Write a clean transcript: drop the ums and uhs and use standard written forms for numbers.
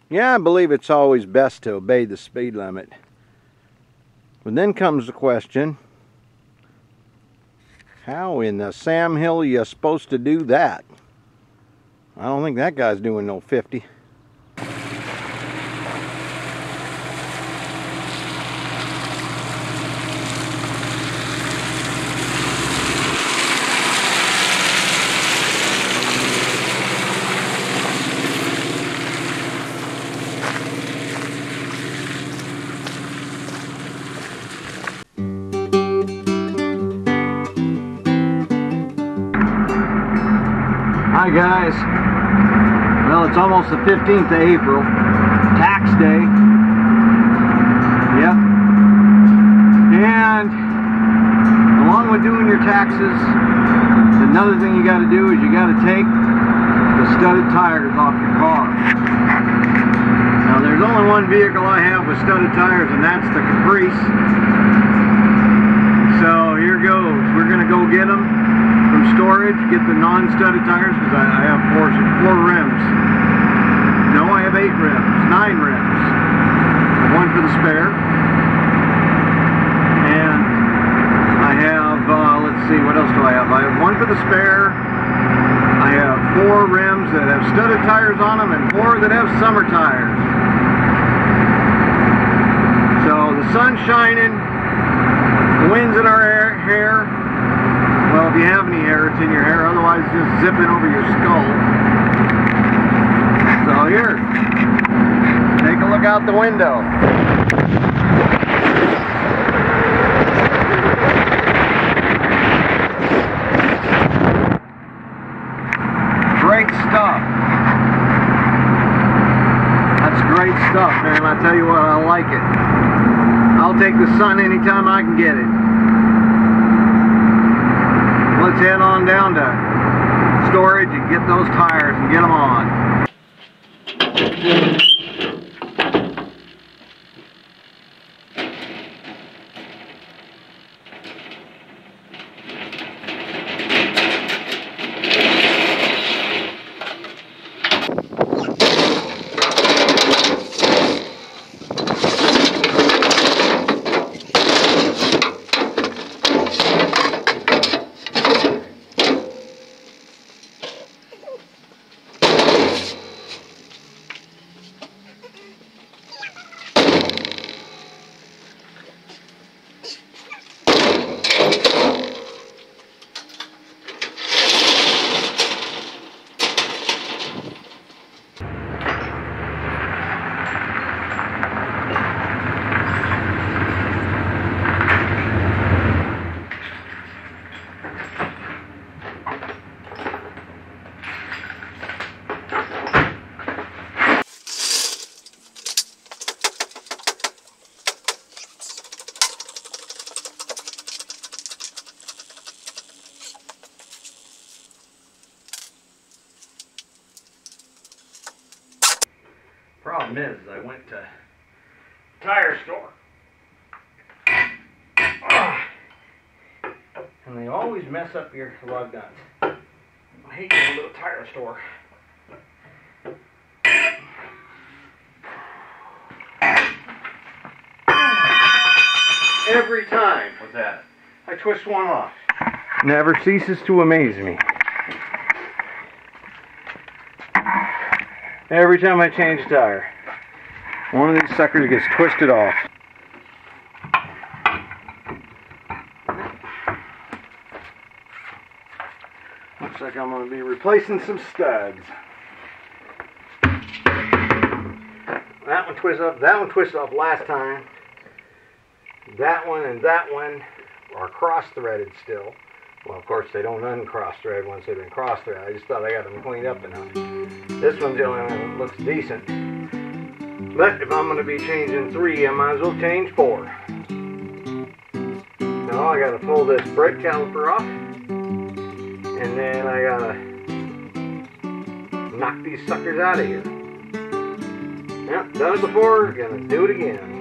Yeah, I believe it's always best to obey the speed limit. But then comes the question, how in the Sam Hill are you supposed to do that? I don't think that guy's doing no 50. Hi guys, well it's almost the 15th of April, tax day, yep, and along with doing your taxes, another thing you got to do is you got to take the studded tires off your car. Now there's only one vehicle I have with studded tires, and that's the Caprice, so here goes, we're going to go get them from storage, get the non-studded tires, because I have four rims. No, I have 8 rims, 9 rims. One for the spare. And I have, let's see, what else do I have? I have one for the spare. I have 4 rims that have studded tires on them and 4 that have summer tires. So the sun's shining, the wind's in our hair. Well, if you have any hair, it's in your hair. Otherwise, it's just zipping over your skull. So here, take a look out the window. Great stuff. That's great stuff, man. I tell you what, I like it. I'll take the sun anytime I can get it. Let's head on down to storage and get those tires and get them on. Problem is, I went to the tire store, and they always mess up your lug nuts. I hate going to the tire store. Every time. What's that? I twist one off. Never ceases to amaze me. Every time I change a tire, one of these suckers gets twisted off. Looks like I'm going to be replacing some studs. That one twisted off last time. That one and that one are cross-threaded still. Well, of course, they don't uncross-thread once they've been cross-threaded. I just thought I got them cleaned up enough. This one's the only one that looks decent. But if I'm going to be changing 3, I might as well change 4. Now I got to pull this brake caliper off. And then I got to knock these suckers out of here. Yep, done it before, gonna do it again.